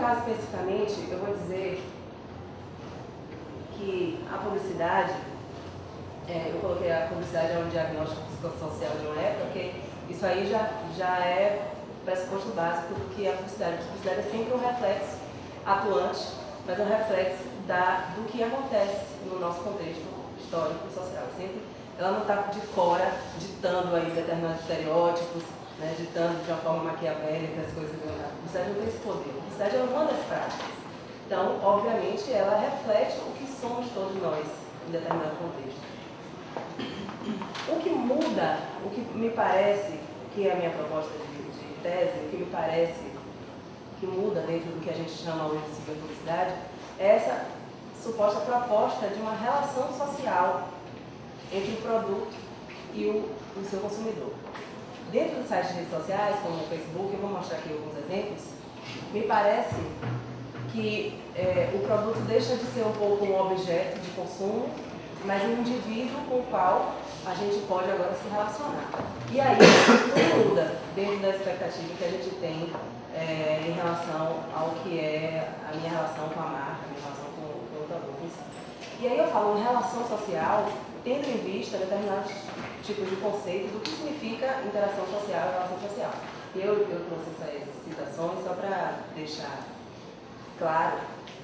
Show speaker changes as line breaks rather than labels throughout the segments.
caso especificamente, eu vou dizer que a publicidade, eu coloquei a publicidade é um diagnóstico psicossocial de uma época, porque isso aí já é pressuposto básico do que é a publicidade. A publicidade é sempre um reflexo atuante, mas é um reflexo do que acontece no nosso contexto histórico e social. Ela não está de fora ditando aí determinados estereótipos, né, ditando de uma forma maquiavélica as coisas. A publicidade não tem esse poder. A publicidade é uma das práticas. Então, obviamente, ela reflete o que somos todos nós em determinado contexto. O que muda, o que me parece que é a minha proposta de tese, o que me parece que muda dentro do que a gente chama hoje de ciberpublicidade, é essa suposta proposta de uma relação social entre o produto e o seu consumidor. Dentro dos sites de redes sociais, como o Facebook, eu vou mostrar aqui alguns exemplos, me parece que o produto deixa de ser um pouco um objeto de consumo, mas um indivíduo com o qual a gente pode agora se relacionar. E aí, tudo muda dentro da expectativa que a gente tem em relação ao que é a minha relação com a marca, a minha relação com o produto. E aí eu falo uma relação social, tendo em vista determinados tipos de conceito do que significa interação social e relação social. E eu trouxe essas citações só para deixar claro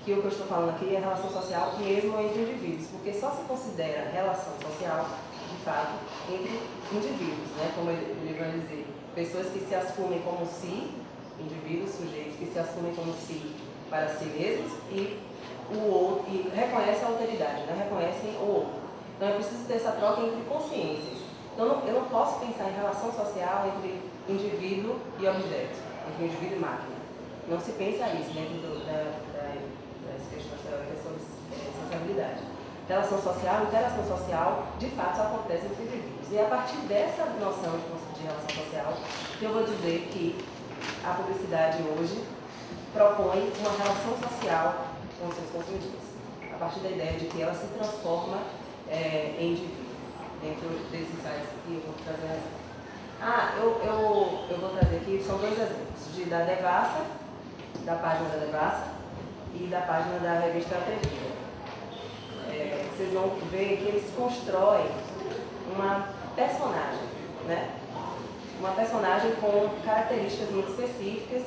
que o que eu estou falando aqui é relação social mesmo entre indivíduos, porque só se considera relação social, de fato, entre indivíduos, né? Como ele vai dizer, pessoas que se assumem como si, indivíduos, sujeitos que se assumem como si para si mesmos e o outro, e reconhecem a alteridade, né? Reconhecem o outro. Então é preciso ter essa troca entre consciências. Então eu não posso pensar em relação social entre indivíduo e objeto, entre indivíduo e máquina. Não se pensa isso dentro das questões teóricas sobre sociabilidade. Relação social, interação social, de fato, só acontece entre indivíduos. E é a partir dessa noção de relação social que eu vou dizer que a publicidade hoje propõe uma relação social com os seus consumidores. A partir da ideia de que ela se transforma em indivíduo. Dentro desses sites que eu vou trazer. Eu vou trazer aqui, são dois exemplos, da Devassa, da página da Devassa e da página da revista Atrevida. Vocês vão ver que eles constroem uma personagem, né? Uma personagem com características muito específicas,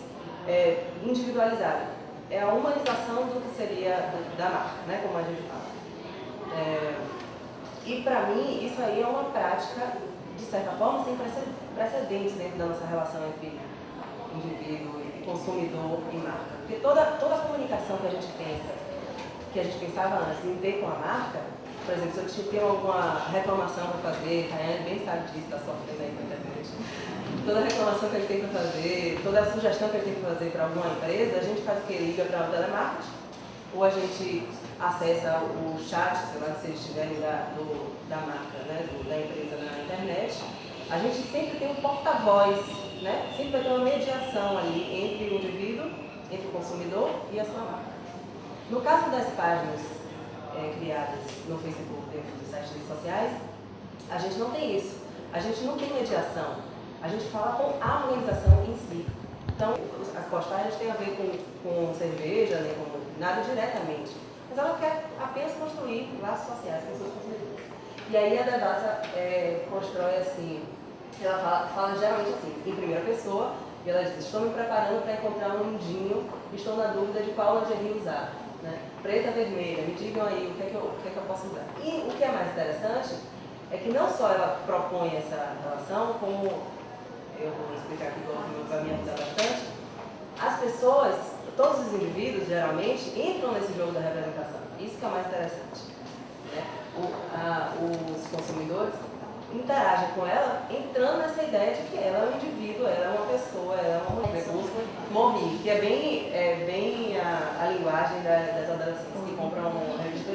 individualizada. É a humanização do que seria da marca, né? Como a gente fala. E para mim, isso aí é uma prática, de certa forma, sem precedentes dentro da nossa relação entre indivíduo e consumidor e marca. Porque toda a comunicação que a gente pensa, que a gente pensava antes em ter com a marca, por exemplo, se eu tenho alguma reclamação para fazer, a Rayane bem sabe disso, está sofrendo aí com a internet. Toda reclamação que a gente tem para fazer, toda a sugestão que a gente tem para fazer para alguma empresa, a gente faz o que? Liga para o telemarketing, ou a gente acessa o chat, sei lá, se eles estiverem da marca, né, da empresa na internet. A gente sempre tem um porta-voz, né? Sempre vai ter uma mediação ali entre o indivíduo, entre o consumidor e a sua marca. No caso das páginas criadas no Facebook, dentro dos sites de redes sociais, a gente não tem isso. A gente não tem mediação. A gente fala com a organização em si. Então, as postagens têm a ver com cerveja, né, com nada diretamente. Mas ela quer apenas construir laços sociais com os seus consumidores. E aí a Devassa constrói assim, ela fala geralmente assim, em primeira pessoa, e ela diz: estou me preparando para encontrar um lindinho, estou na dúvida de qual lingerie usar. Né? Preta, vermelha, me digam aí o que é que eu posso usar. E o que é mais interessante é que não só ela propõe essa relação, como eu vou explicar aqui, vai me ajudar bastante, as pessoas, todos os indivíduos, geralmente, entram nesse jogo da representação. Isso que é o mais interessante. Né? Os consumidores interagem com ela, entrando nessa ideia de que ela é um indivíduo, ela é uma pessoa, ela é um recurso morri, que é bem a linguagem das adolescentes que compram uma revista.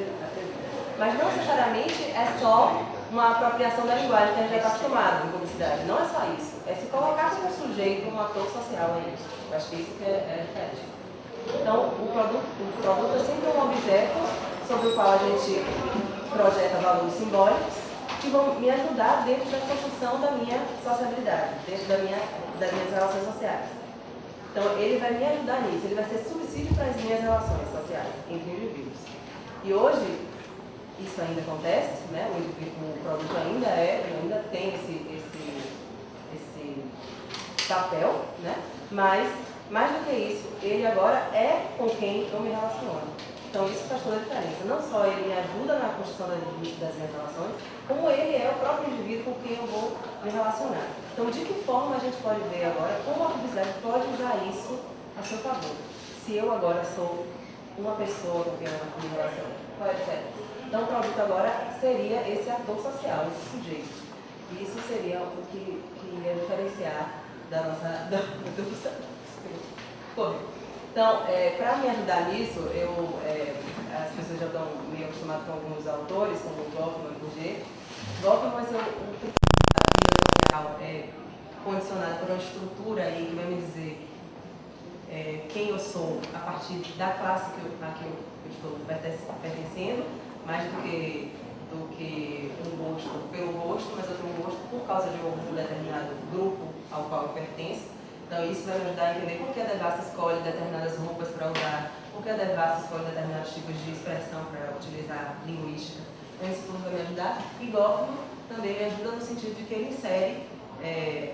Mas não necessariamente é só uma apropriação da linguagem que a gente já está acostumado em publicidade. Não é só isso. É se colocar como sujeito, como ator social aí. Eu acho que isso que é diferente. Então, o produto é sempre um objeto sobre o qual a gente projeta valores simbólicos que vão me ajudar dentro da construção da minha sociabilidade, dentro das minhas relações sociais. Então, ele vai me ajudar nisso, ele vai ser subsídio para as minhas relações sociais entre indivíduos. E hoje, isso ainda acontece, né? O produto ainda tem esse papel, né? Mas, mais do que isso, ele agora é com quem eu me relaciono. Então, isso faz toda a diferença. Não só ele me ajuda na construção das minhas relações, como ele é o próprio indivíduo com quem eu vou me relacionar. Então, de que forma a gente pode ver agora como a publicidade pode usar isso a seu favor? Se eu agora sou uma pessoa com quem eu me relaciono, qual é a diferença? Então, o produto agora seria esse ator social, esse sujeito. E isso seria o que ia diferenciar da nossa... Então, para me ajudar nisso, as pessoas já estão meio acostumadas com alguns autores, como Goffman e Bourdieu. Goffman vai ser um condicionado por uma estrutura aí que vai me dizer quem eu sou a partir da classe a que eu estou pertencendo, mais do que um gosto pelo gosto, mas eu tenho um gosto por causa de um determinado grupo ao qual eu pertenço. Então, isso vai me ajudar a entender por que a Devassa escolhe determinadas roupas para usar, por que a Devassa escolhe determinados tipos de expressão para utilizar linguística. Então, isso tudo vai me ajudar. E Goffman também me ajuda no sentido de que ele insere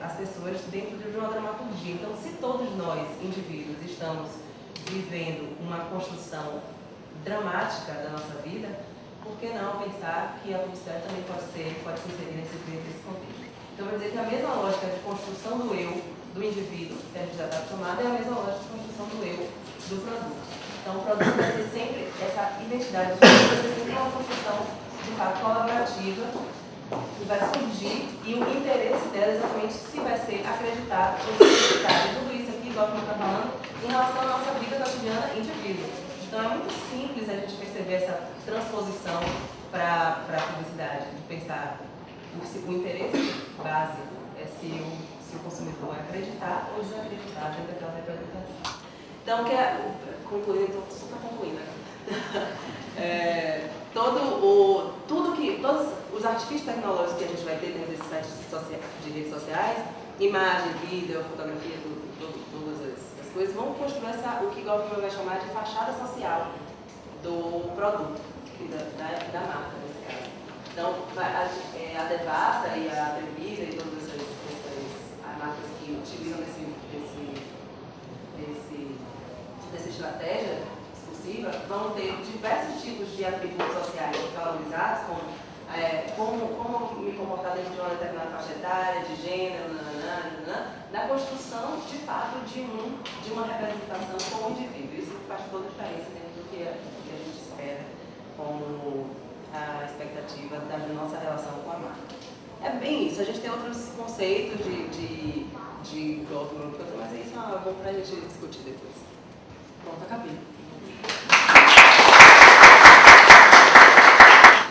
as pessoas dentro de uma dramaturgia. Então, se todos nós, indivíduos, estamos vivendo uma construção dramática da nossa vida, por que não pensar que a publicidade também pode se inserir nesse contexto? Então, eu vou dizer que a mesma lógica de construção do eu, do indivíduo, que a gente já está acostumado, é a mesma lógica de construção do eu, do produto. Então, o produto vai ser sempre, essa identidade do produto vai ser sempre uma construção, de fato, colaborativa, que vai surgir, e o interesse dela é exatamente se vai ser acreditado ou desacreditado. E tudo isso aqui, igual que eu estou falando, em relação à nossa vida cotidiana indivíduo. Então, é muito simples a gente perceber essa transposição para a publicidade, de pensar o interesse base é se o consumidor vai acreditar ou desacreditar dentro daquela representação. Então, concluindo, estou super concluindo. Todos os artifícios tecnológicos que a gente vai ter dentro desses sites de redes sociais, imagem, vídeo, fotografia, todas as coisas, vão construir o que Goffman vai chamar de fachada social do produto, da marca, nesse caso. Então, a Devassa e a Televisa e todas as marcas que utilizam dessa estratégia exclusiva vão ter diversos tipos de atributos sociais valorizados, como me comportar dentro de uma determinada faixa etária, de gênero, da construção, de fato, de uma representação como indivíduo. Isso faz toda a diferença dentro do que a gente espera como a expectativa da nossa relação com a marca. É bem isso, a gente tem outros conceitos de Goffman, mas isso é bom para a gente discutir depois. Pronto, acabei.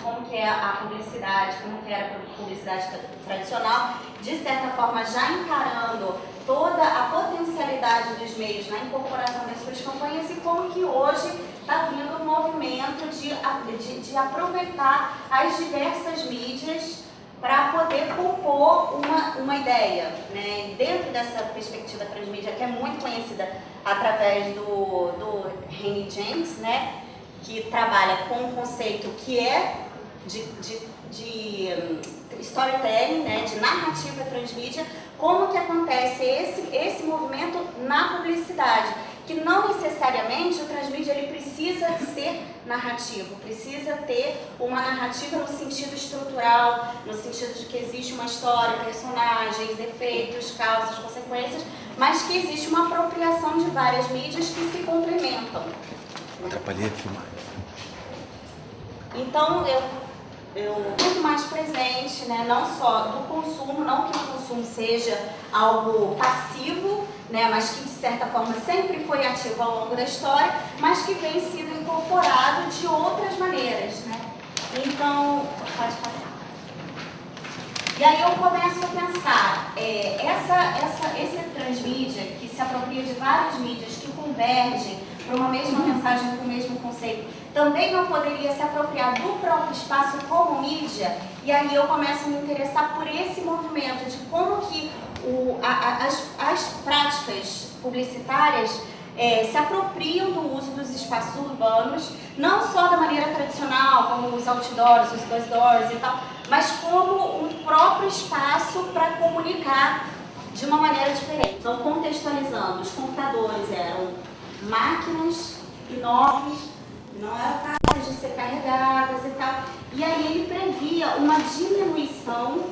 Como que é a publicidade, como que era a publicidade tradicional, de certa forma já encarando toda a potencialidade dos meios na incorporação das suas campanhas e como que hoje está vindo um movimento de aproveitar as diversas mídias para poder compor uma ideia, né? Dentro dessa perspectiva transmídia, que é muito conhecida através do Henry James, né? Que trabalha com um conceito que é de storytelling, né? De narrativa transmídia, como que acontece esse movimento na publicidade, que não necessariamente o transmídia ele precisa ser narrativo, precisa ter uma narrativa no sentido estrutural, no sentido de que existe uma história, personagens, efeitos, causas, consequências, mas que existe uma apropriação de várias mídias que se complementam.
Atrapalhei a filmar.
Então, eu muito mais presente, né, não só do consumo, não que o consumo seja algo passivo, né, mas que de certa forma sempre foi ativo ao longo da história, mas que vem sendo incorporado de outras maneiras, né? Então, pode passar. E aí eu começo a pensar, esse transmídia que se apropria de várias mídias que convergem para uma mesma mensagem, para o mesmo conceito, também não poderia se apropriar do próprio espaço como mídia? E aí eu começo a me interessar por esse movimento de como que as práticas publicitárias se apropriam do uso dos espaços urbanos, não só da maneira tradicional, como os outdoors, os buzzdoors e tal, mas como um próprio espaço para comunicar de uma maneira diferente. Então, contextualizando, os computadores eram máquinas enormes, não eram capazes de ser carregadas e tal, e aí ele previa uma diminuição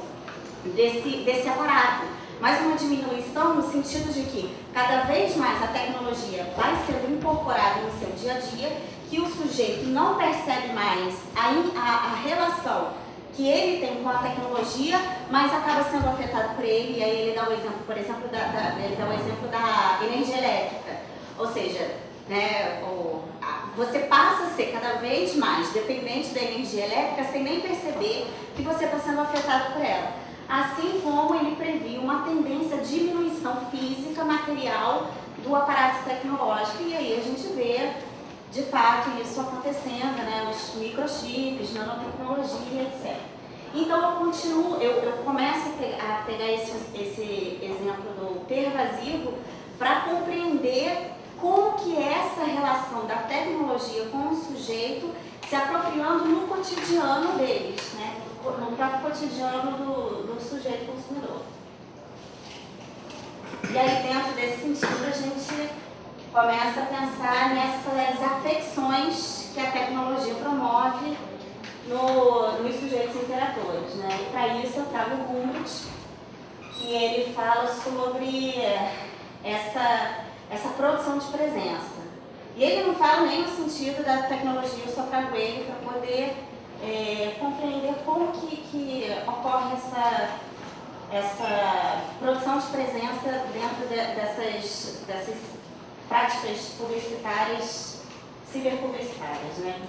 desse aparato. Mas uma diminuição no sentido de que cada vez mais a tecnologia vai sendo incorporada no seu dia a dia, que o sujeito não percebe mais a relação que ele tem com a tecnologia, mas acaba sendo afetado por ele. E aí ele dá o exemplo, por exemplo, ele dá o exemplo da energia elétrica. Ou seja, né, você passa a ser cada vez mais dependente da energia elétrica sem nem perceber que você está sendo afetado por ela. Assim como ele previa uma tendência à diminuição física, material do aparato tecnológico. E aí a gente vê, de fato, isso acontecendo, né? Os microchips, nanotecnologia, etc. Então eu começo a pegar esse exemplo do pervasivo para compreender como que é essa relação da tecnologia com o sujeito se apropriando no cotidiano deles, né? No próprio cotidiano do sujeito consumidor. E aí, dentro desse sentido, a gente começa a pensar nessas afecções que a tecnologia promove nos sujeitos interatores, né? E para isso eu trago o Gumbrich, que ele fala sobre essa produção de presença. E ele não fala nem no sentido da tecnologia, eu só trago ele para poder compreender como que ocorre essa produção de presença dentro dessas práticas publicitárias, ciberpublicitárias, né?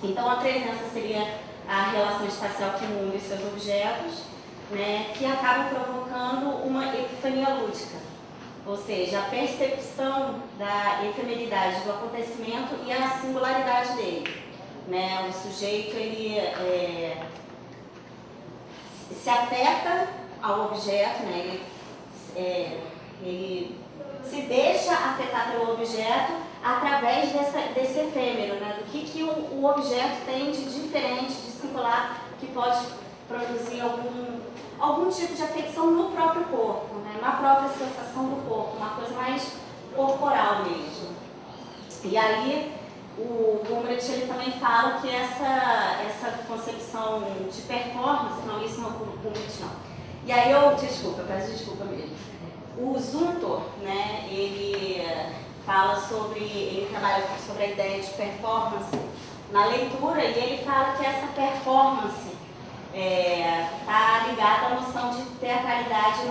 Então a presença seria a relação espacial com o mundo e seus objetos, né, que acaba provocando uma epifania lúdica, ou seja, a percepção da efemeridade do acontecimento e a singularidade dele. Né, o sujeito ele se afeta ao objeto, né, ele se deixa afetar pelo objeto através desse efêmero, né, do que o objeto tem de diferente, de singular, que pode produzir algum tipo de afecção no próprio corpo, né, na própria sensação do corpo, uma coisa mais corporal mesmo. E aí o Gumbrich ele também fala que essa concepção de performance, não, isso não é o Gumbrich não. E aí peço desculpa mesmo. O Zumthor, né, ele trabalha sobre a ideia de performance na leitura, e ele fala que essa performance está ligada à noção de teatralidade e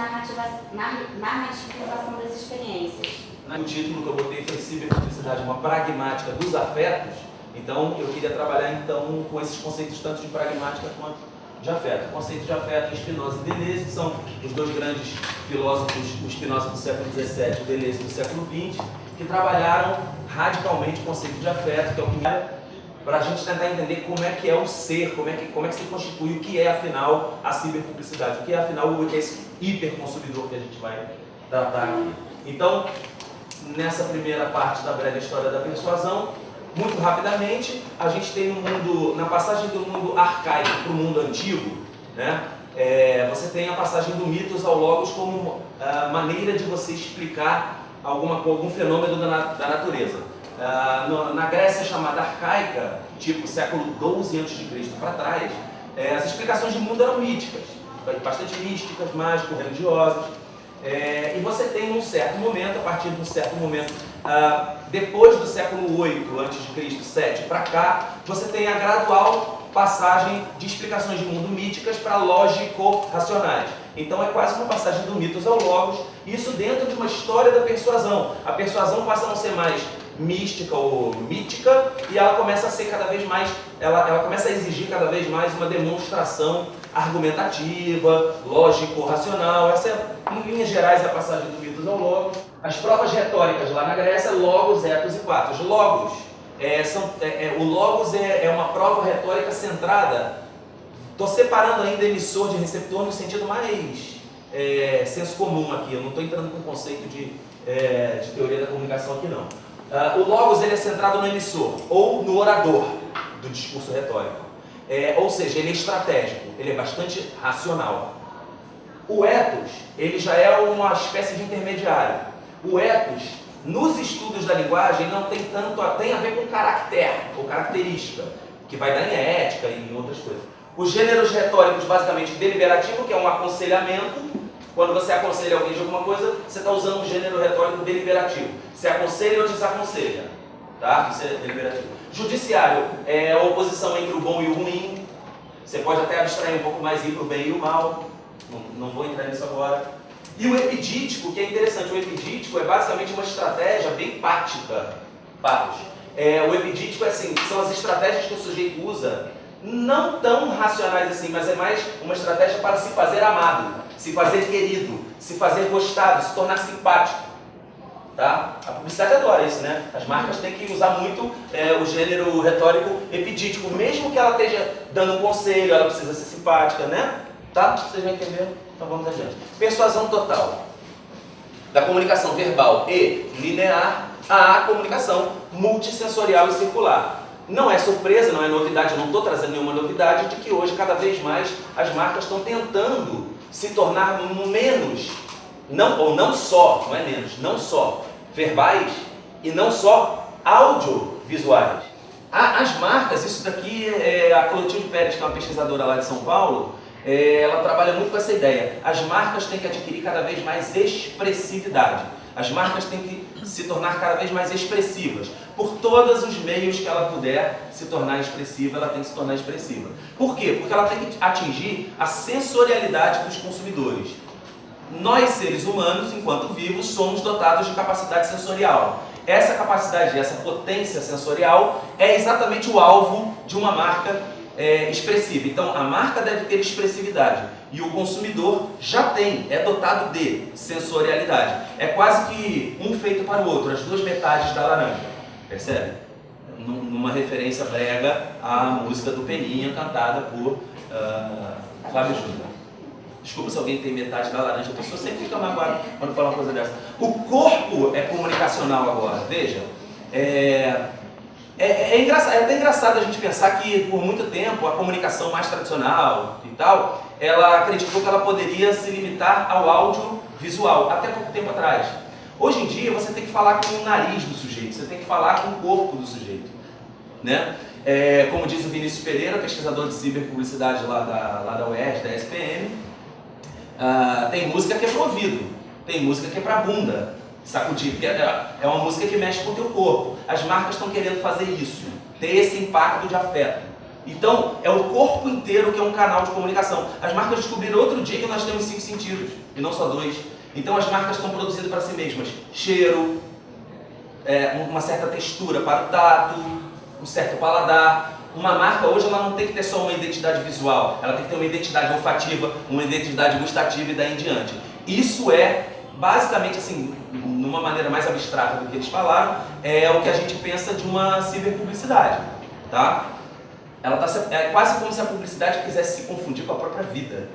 narrativização das experiências.
O título que eu botei foi Ciberpublicidade, uma pragmática dos afetos. Então, eu queria trabalhar então com esses conceitos tanto de pragmática quanto de afeto. O conceito de afeto, Spinoza e Deleuze, que são os dois grandes filósofos, o Spinoza do século XVII e o Deleuze do século XX, que trabalharam radicalmente o conceito de afeto, que é o que para a gente tentar entender como é que é o ser, como é que se constitui, o que é afinal a ciberpublicidade, o que é afinal esse hiperconsumidor que a gente vai tratar aqui. Então, nessa primeira parte da breve história da persuasão, muito rapidamente, a gente tem na passagem do mundo arcaico para o mundo antigo, né? Você tem a passagem do mitos ao logos como maneira de você explicar algum fenômeno da natureza. Na Grécia chamada arcaica, tipo século XII a.C. para trás, as explicações de mundo eram míticas, bastante místicas, mágicas, religiosas. E você tem um certo momento, a partir de um certo momento, depois do século VIII a.C., 7 para cá, você tem a gradual passagem de explicações de mundo míticas para lógico-racionais. Então é quase uma passagem do mitos ao logos, isso dentro de uma história da persuasão. A persuasão passa a não ser mais mística ou mítica, e ela começa a ser cada vez mais, ela começa a exigir cada vez mais uma demonstração argumentativa, lógico-racional. Essa é, em linhas gerais, a passagem do mitos ao logos. As provas retóricas lá na Grécia, logos, etos e patos. Logos, o logos é uma prova retórica centrada. Estou separando ainda emissor de receptor no sentido mais senso comum aqui. Eu não estou entrando com o conceito de teoria da comunicação aqui não. O logos ele é centrado no emissor ou no orador do discurso retórico. Ou seja, ele é estratégico, ele é bastante racional. O ethos, ele já é uma espécie de intermediário. O ethos, nos estudos da linguagem, não tem tanto, tem a ver com caractere ou característica, que vai dar em ética e em outras coisas. Os gêneros retóricos, basicamente, deliberativo, que é um aconselhamento. Quando você aconselha alguém de alguma coisa, você está usando um gênero retórico deliberativo. Você aconselha ou desaconselha. Tá? Isso é deliberativo. Judiciário é a oposição entre o bom e o ruim. Você pode até abstrair um pouco mais e ir para o bem e o mal. Não vou entrar nisso agora. E o epidítico, que é interessante. O epidítico é basicamente uma estratégia bem pática. O epidítico é assim, são as estratégias que o sujeito usa, não tão racionais assim, mas é mais uma estratégia para se fazer amado, se fazer querido, se fazer gostado, se tornar simpático. Tá? A publicidade adora isso, né? As marcas têm que usar muito o gênero retórico epidítico, mesmo que ela esteja dando um conselho, ela precisa ser simpática, né? Tá? Vocês já entenderam? Então vamos adiante. Persuasão total. Da comunicação verbal e linear à comunicação multissensorial e circular. Não é surpresa, não é novidade, eu não estou trazendo nenhuma novidade de que hoje cada vez mais as marcas estão tentando se tornar menos, não só verbais e não só audiovisuais. As marcas, isso daqui é a Clotilde Pérez, que é uma pesquisadora lá de São Paulo, ela trabalha muito com essa ideia. As marcas têm que adquirir cada vez mais expressividade. As marcas têm que se tornar cada vez mais expressivas. Por todos os meios que ela puder se tornar expressiva, ela tem que se tornar expressiva. Por quê? Porque ela tem que atingir a sensorialidade dos consumidores. Nós, seres humanos, enquanto vivos, somos dotados de capacidade sensorial. Essa capacidade, essa potência sensorial é exatamente o alvo de uma marca expressiva. Então, a marca deve ter expressividade e o consumidor já tem, é dotado de sensorialidade. É quase que um feito para o outro, as duas metades da laranja. Percebe? Numa referência brega à música do Peninha, cantada por Flávio Júnior. Desculpa se alguém tem metade da laranja, a pessoa sempre fica magoada quando fala uma coisa dessa. O corpo é comunicacional agora, veja. É até engraçado a gente pensar que por muito tempo a comunicação mais tradicional e tal, ela acreditou que ela poderia se limitar ao audiovisual, até pouco tempo atrás. Hoje em dia você tem que falar com o nariz do sujeito, você tem que falar com o corpo do sujeito, né? Como diz o Vinícius Pereira, pesquisador de ciberpublicidade lá da UERJ, da SPM, tem música que é pro ouvido, tem música que é pra bunda. Sacudir, porque é uma música que mexe com o teu corpo. As marcas estão querendo fazer isso, ter esse impacto de afeto. Então, é o corpo inteiro que é um canal de comunicação. As marcas descobriram outro dia que nós temos 5 sentidos, e não só 2. Então, as marcas estão produzindo para si mesmas cheiro, uma certa textura para o tato, um certo paladar. Uma marca hoje ela não tem que ter só uma identidade visual, ela tem que ter uma identidade olfativa, uma identidade gustativa e daí em diante. Isso é basicamente, assim, numa maneira mais abstrata do que eles falaram, é o que a gente pensa de uma ciberpublicidade, tá? É quase como se a publicidade quisesse se confundir com a própria vida.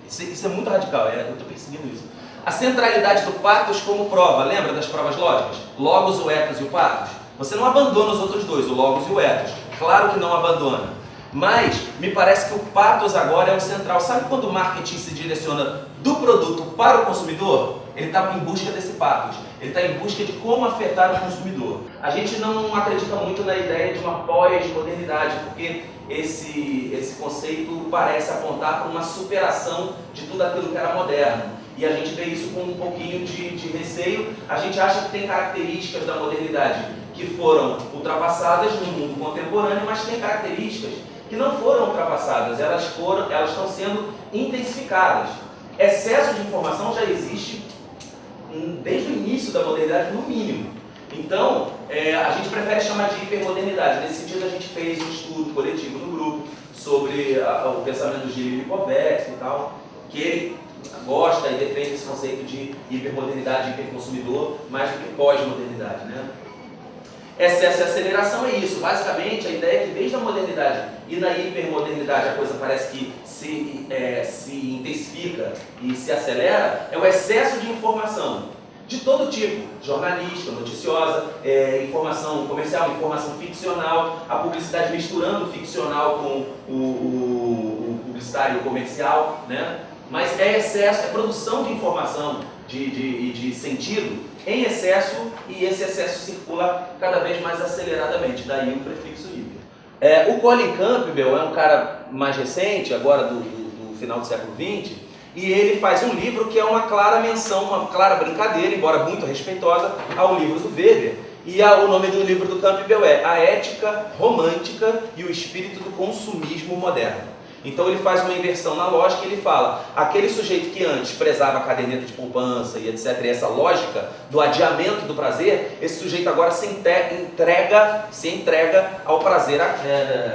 Isso é muito radical, eu estou perseguindo isso. A centralidade do pathos como prova, lembra das provas lógicas? Logos, o ethos e o pathos. Você não abandona os outros dois, o logos e o ethos. Claro que não abandona. Mas me parece que o pathos agora é o central. Sabe quando o marketing se direciona do produto para o consumidor? Ele está em busca desse pathos. Ele está em busca de como afetar o consumidor. A gente não acredita muito na ideia de uma pós-modernidade, porque esse conceito parece apontar para uma superação de tudo aquilo que era moderno. E a gente vê isso com um pouquinho de receio. A gente acha que tem características da modernidade que foram ultrapassadas no mundo contemporâneo, mas tem características que não foram ultrapassadas, elas estão sendo intensificadas. Excesso de informação já existe desde o início da modernidade, no mínimo. Então, a gente prefere chamar de hipermodernidade. Nesse sentido, a gente fez um estudo coletivo no grupo sobre o pensamento do Gilles Lipovetsky e tal. que ele gosta e defende esse conceito de hipermodernidade, hiperconsumidor, mais do que pós-modernidade, né? Excesso e aceleração é isso. Basicamente, a ideia é que desde a modernidade e na hipermodernidade a coisa parece que se intensifica e se acelera, é o excesso de informação de todo tipo, jornalística, noticiosa, informação comercial, informação ficcional, a publicidade misturando o ficcional com o publicitário comercial, né? Mas é excesso, é produção de informação de sentido em excesso, e esse excesso circula cada vez mais aceleradamente, daí o prefixo hiper. O Colin Campbell é um cara mais recente, agora do final do século XX, e ele faz um livro que é uma clara menção, uma clara brincadeira, embora muito respeitosa, ao livro do Weber. E o nome do livro do Campbell é A Ética Romântica e o Espírito do Consumismo Moderno. Então ele faz uma inversão na lógica e ele fala, aquele sujeito que antes prezava a caderneta de poupança e etc, e essa lógica do adiamento do prazer, esse sujeito agora se entrega ao prazer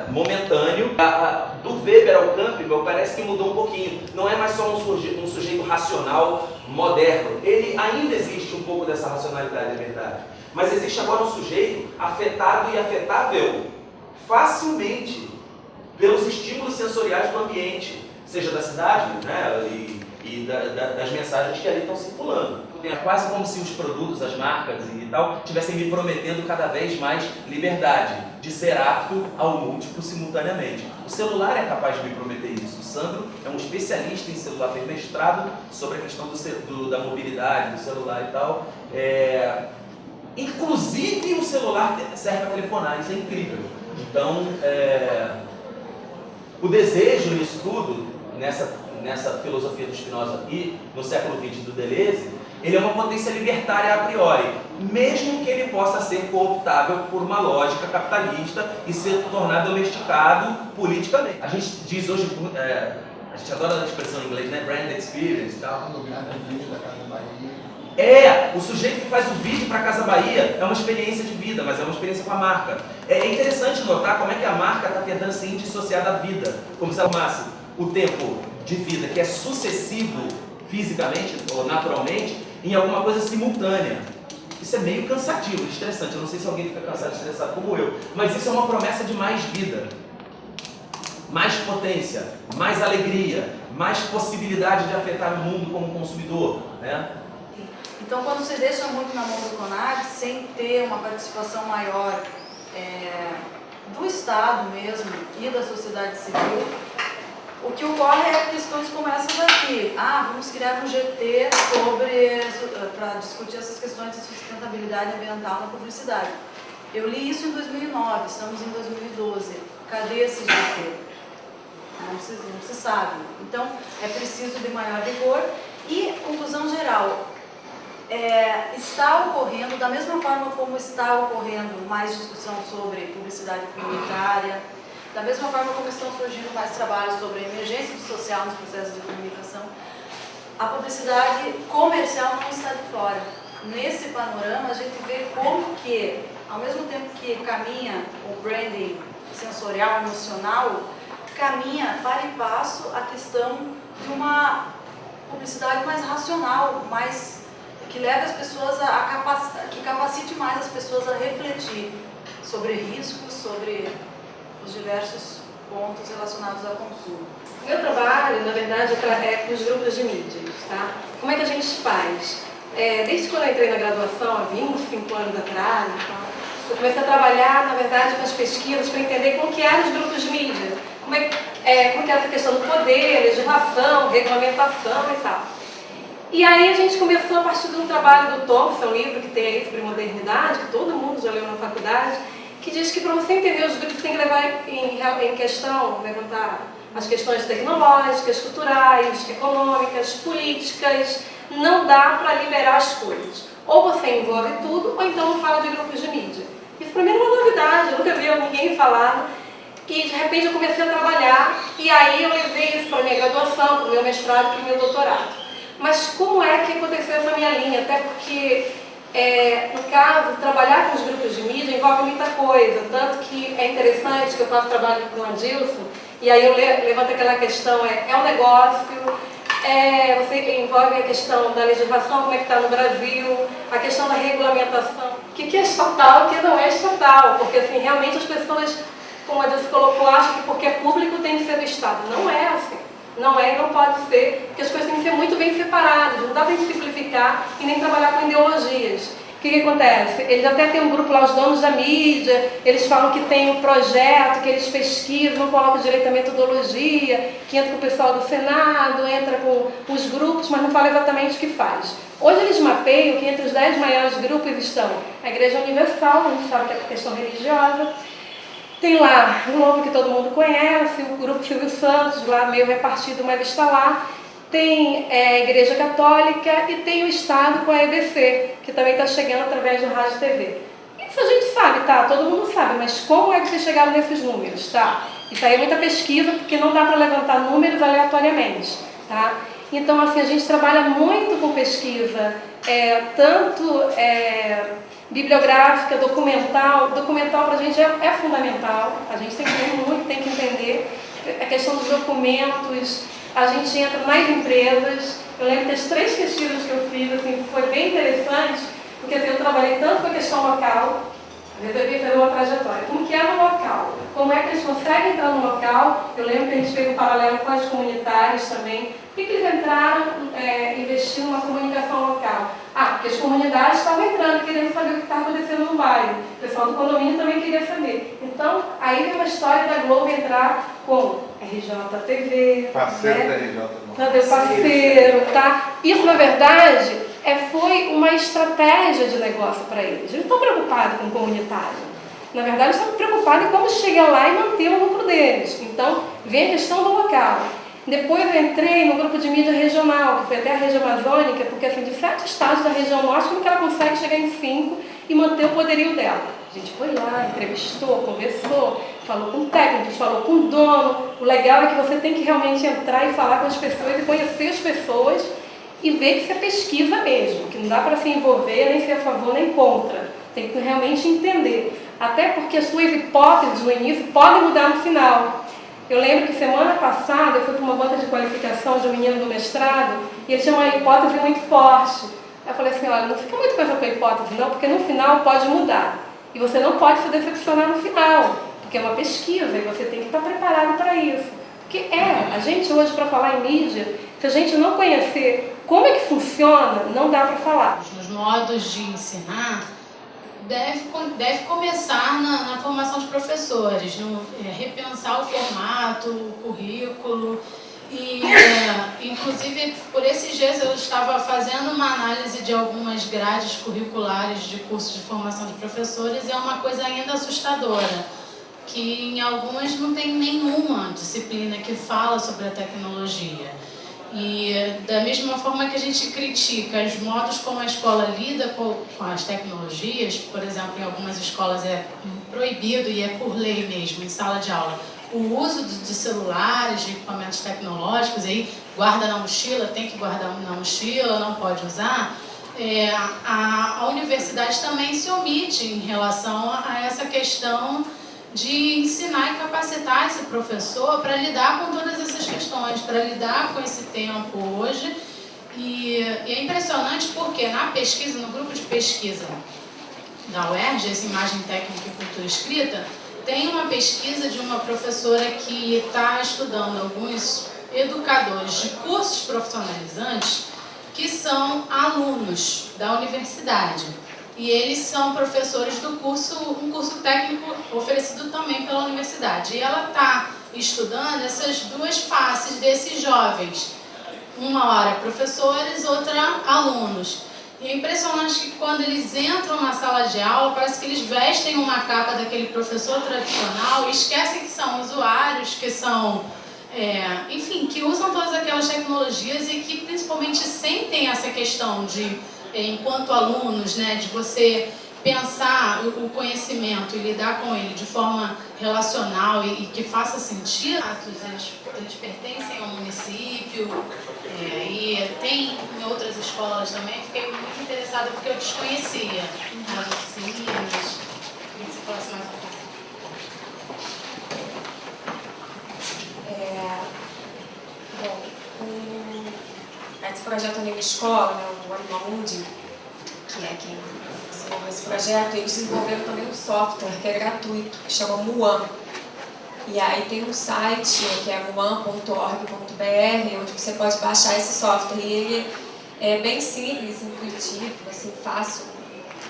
momentâneo. Do Weber ao Campbell parece que mudou um pouquinho, não é mais só um sujeito racional moderno, ele ainda existe um pouco dessa racionalidade, é verdade, mas existe agora um sujeito afetado e afetável facilmente pelos estímulos sensoriais do ambiente, seja da cidade, né, e das mensagens que ali estão circulando. É quase como se os produtos, as marcas e tal, estivessem me prometendo cada vez mais liberdade, de ser apto ao múltiplo simultaneamente. O celular é capaz de me prometer isso. O Sandro é um especialista em celular, fez mestrado sobre a questão da mobilidade, do celular e tal. Inclusive o celular serve para telefonar, isso é incrível. Então, o desejo nisso tudo, nessa filosofia do Spinoza e no século XX do Deleuze, ele é uma potência libertária a priori, mesmo que ele possa ser cooptável por uma lógica capitalista e ser tornado domesticado politicamente. A gente diz hoje, a gente adora a expressão em inglês, né? Brand experience e tal. O sujeito que faz o vídeo para Casa Bahia é uma experiência de vida, mas é uma experiência com a marca. É interessante notar como é que a marca está tentando se dissociar da vida, como se ela tomasse o tempo de vida, que é sucessivo fisicamente ou naturalmente, em alguma coisa simultânea. Isso é meio cansativo, estressante. Eu não sei se alguém fica cansado e estressado como eu, mas isso é uma promessa de mais vida, mais potência, mais alegria, mais possibilidade de afetar o mundo como consumidor, né?
Então, quando se deixa muito na mão do CONAB, sem ter uma participação maior do Estado mesmo e da sociedade civil, o que ocorre é questões como essas aqui. Vamos criar um GT para discutir essas questões de sustentabilidade ambiental na publicidade. Eu li isso em 2009, estamos em 2012. Cadê esse GT? Não se sabe. Então, é preciso de maior rigor. E, conclusão geral, está ocorrendo, da mesma forma como está ocorrendo mais discussão sobre publicidade comunitária, da mesma forma como estão surgindo mais trabalhos sobre a emergência do social nos processos de comunicação, a publicidade comercial não está de fora. Nesse panorama, a gente vê como que, ao mesmo tempo que caminha o branding sensorial, emocional, caminha para e passo a questão de uma publicidade mais racional, que leve as pessoas que capacite mais as pessoas a refletir sobre riscos, sobre os diversos pontos relacionados ao consumo.
O meu trabalho, na verdade, é com os grupos de mídias, tá? Como é que a gente faz? Desde quando eu entrei na graduação, há 25 anos atrás, eu comecei a trabalhar, na verdade, com as pesquisas para entender como que eram os grupos de mídia, como é que essa questão do poder, legislação, regulamentação e tal. E aí a gente começou a partir de um trabalho do Thompson, um livro que tem aí sobre modernidade, que todo mundo já leu na faculdade, que diz que para você entender os grupos tem que levar em questão, levantar as questões tecnológicas, culturais, econômicas, políticas. Não dá para liberar as coisas. Ou você envolve tudo, ou então não fala de grupos de mídia. Isso para mim era uma novidade, eu nunca vi ninguém falar. E de repente eu comecei a trabalhar, e aí eu levei isso para a minha graduação, para o meu mestrado, para o meu doutorado. Mas como é que aconteceu essa minha linha? Até porque, no caso, trabalhar com os grupos de mídia envolve muita coisa, tanto que é interessante que eu faço trabalho com o Adilson, e aí eu levanto aquela questão, é um negócio, Você envolve a questão da legislação, como é que está no Brasil, a questão da regulamentação, o que é estatal e o que não é estatal, porque assim, realmente as pessoas, como a Deus colocou, acham que porque é público tem que ser do Estado. Não é assim. Não é e não pode ser, porque as coisas têm que ser muito bem separadas, não dá para simplificar e nem trabalhar com ideologias. O que acontece? Eles até têm um grupo lá, os donos da mídia, eles falam que tem um projeto, que eles pesquisam, colocam direito à metodologia, que entra com o pessoal do Senado, entra com os grupos, mas não fala exatamente o que faz. Hoje eles mapeiam que entre os 10 maiores grupos estão a Igreja Universal, a gente sabe que é a questão religiosa, tem lá um nome que todo mundo conhece, o Grupo Silvio Santos, lá meio repartido, mas está lá. Tem a Igreja Católica e tem o Estado com a EBC, que também está chegando através do rádio e TV. Isso a gente sabe, tá? Todo mundo sabe, mas como é que vocês chegaram nesses números, tá? Isso aí é muita pesquisa, porque não dá para levantar números aleatoriamente, tá? Então, assim, a gente trabalha muito com pesquisa, tanto bibliográfica, documental. Documental para a gente é fundamental, a gente tem que ler muito, tem que entender a questão dos documentos. A gente entra nas empresas. Eu lembro que as 3 pesquisas que eu fiz, assim, foi bem interessante, porque assim, eu trabalhei tanto com a questão local, resolvi fazer uma trajetória. Como que é no local? Como é que eles conseguem entrar no local? Eu lembro que a gente fez um paralelo com as comunitárias também. Por que eles entraram investindo numa comunicação local? Porque as comunidades estavam entrando, querendo saber o que estava acontecendo no bairro. O pessoal do condomínio também queria saber. Então, aí vem uma história da Globo entrar com RJTV.
Parceiro
né?
da RJ.
Fazer parceiro, tá? Isso, na verdade, foi uma estratégia de negócio para eles. Eles não estão preocupados com o comunitário. Na verdade, eles estão preocupados em como chegar lá e manter o lucro deles. Então, vem a questão do local. Depois eu entrei no grupo de mídia regional, que foi até a região amazônica, porque assim, de 7 estados da região norte, como que ela consegue chegar em 5 e manter o poderio dela? A gente foi lá, entrevistou, conversou, falou com técnicos, falou com o dono. O legal é que você tem que realmente entrar e falar com as pessoas e conhecer as pessoas e ver que isso é pesquisa mesmo, que não dá para se envolver, nem ser a favor nem contra. Tem que realmente entender. Até porque as suas hipóteses no início podem mudar no final. Eu lembro que semana passada eu fui para uma banca de qualificação de um menino do mestrado e ele tinha uma hipótese muito forte. Eu falei assim, olha, não fica muito com essa tua hipótese não, porque no final pode mudar. E você não pode se decepcionar no final, porque é uma pesquisa e você tem que estar preparado para isso. Porque a gente hoje, para falar em mídia, se a gente não conhecer como é que funciona, não dá para falar.
Nos modos de ensinar, deve começar na formação de professores, repensar o formato, o currículo. E, inclusive, por esses dias eu estava fazendo uma análise de algumas grades curriculares de cursos de formação de professores e é uma coisa ainda assustadora, que em algumas não tem nenhuma disciplina que fala sobre a tecnologia. E da mesma forma que a gente critica os modos como a escola lida com as tecnologias, por exemplo, em algumas escolas é proibido e é por lei mesmo, em sala de aula, o uso de celulares, de equipamentos tecnológicos, aí guarda na mochila, tem que guardar na mochila, não pode usar, a universidade também se omite em relação a essa questão de ensinar e capacitar esse professor para lidar com todas essas questões, para lidar com esse tempo hoje. E é impressionante porque na pesquisa, no grupo de pesquisa da UERJ, essa Imagem Técnica e Cultura Escrita, tem uma pesquisa de uma professora que está estudando alguns educadores de cursos profissionalizantes que são alunos da universidade. E eles são professores do curso, um curso técnico oferecido também pela universidade. E ela está estudando essas duas faces desses jovens. Uma hora professores, outra alunos. E é impressionante que quando eles entram na sala de aula, parece que eles vestem uma capa daquele professor tradicional e esquecem que são usuários, que são, enfim, que usam todas aquelas tecnologias e que principalmente sentem essa questão de, enquanto alunos, né, de você pensar o conhecimento e lidar com ele de forma relacional e que faça sentido. Eles pertencem ao município e tem em outras escolas também. Fiquei muito interessada porque eu desconhecia as oficinas. Queria que você falasse mais um pouco.
esse projeto Anima Escola, né, o Anima Mundi, que é quem desenvolveu esse projeto, eles desenvolveram também um software que é gratuito, que chama Muan. E aí tem um site que é muan.org.br, onde você pode baixar esse software. E ele é bem simples, intuitivo, assim, fácil.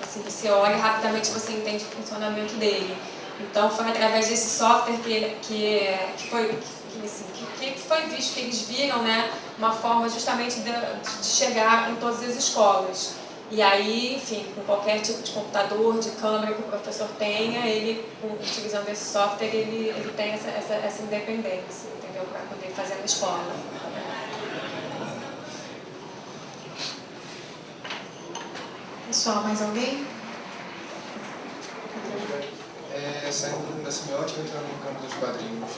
Assim, você olha e rapidamente você entende o funcionamento dele. Então foi através desse software que foi visto, que eles viram, né, uma forma justamente de chegar em todas as escolas. E aí, enfim, com qualquer tipo de computador, de câmera que o professor tenha, ele, utilizando esse software, ele tem essa independência, entendeu? Para poder fazer na escola.
Pessoal, mais alguém?
Saindo da semiótica, entrando no campo dos quadrinhos,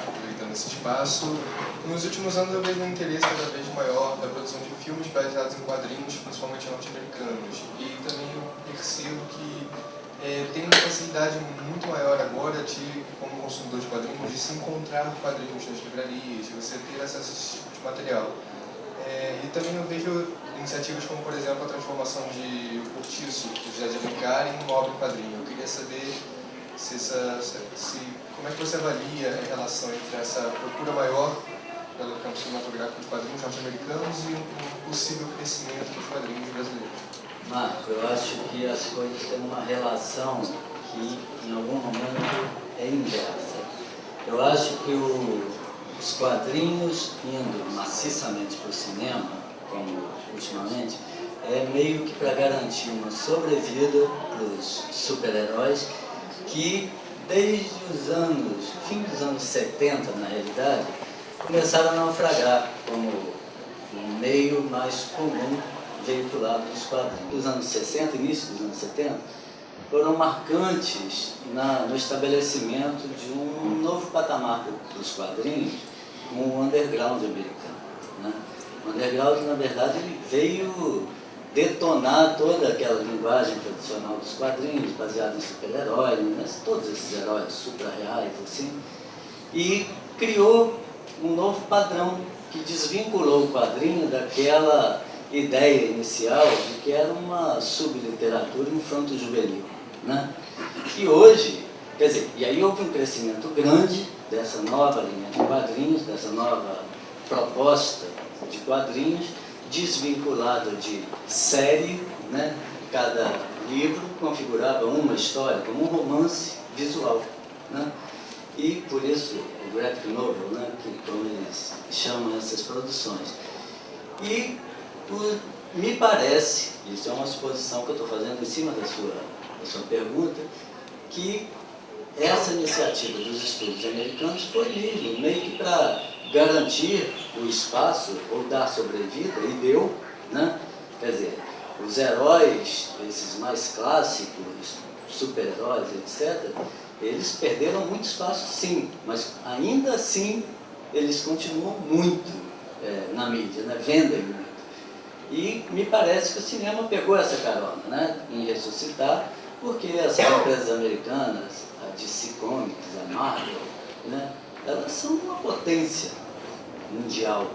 aproveitando esse espaço. Nos últimos anos eu vejo um interesse cada vez maior da produção de filmes baseados em quadrinhos, principalmente norte-americanos. E também eu percebo que tem uma facilidade muito maior agora de, como consumidor de quadrinhos, de se encontrar quadrinhos nas livrarias, de você ter acesso a esse tipo de material. E também eu vejo iniciativas como, por exemplo, a transformação de O Cortiço, do José de Alencar, em um nobre quadrinho. Eu queria saber como é que você avalia a relação entre essa procura maior pelo campo cinematográfico de quadrinhos norte-americanos e um possível crescimento dos quadrinhos brasileiros.
Marco, eu acho que as coisas têm uma relação que em algum momento é inversa. Eu acho que os quadrinhos indo maciçamente para o cinema, como ultimamente, é meio que para garantir uma sobrevida para os super-heróis que desde fim dos anos 70, na realidade, começaram a naufragar como um meio mais comum veiculado dos quadrinhos. Os anos 60, início dos anos 70, foram marcantes no estabelecimento de um novo patamar dos quadrinhos, com o underground americano, né? O underground, na verdade, ele veio detonar toda aquela linguagem tradicional dos quadrinhos, baseada em super-heróis, né? Todos esses heróis super-reais, assim, e criou um novo padrão que desvinculou o quadrinho daquela ideia inicial de que era uma subliteratura infanto-juvenil, né? E hoje, quer dizer, e aí houve um crescimento grande dessa nova linha de quadrinhos, dessa nova proposta de quadrinhos, desvinculada de série, né? Cada livro configurava uma história, como um romance visual, né? E por isso o graphic novel, né? Como eles chamam essas produções. E me parece, isso é uma suposição que eu estou fazendo em cima da sua pergunta, que essa iniciativa dos estúdios americanos foi mesmo, meio que para garantir o espaço ou dar sobrevida, e deu, né? Quer dizer, os heróis, esses mais clássicos, super-heróis, etc., eles perderam muito espaço, sim, mas ainda assim eles continuam muito na mídia, né? Vendem muito. E me parece que o cinema pegou essa carona, né? Em ressuscitar, porque as empresas americanas, a DC Comics, a Marvel, né? Elas são uma potência mundial.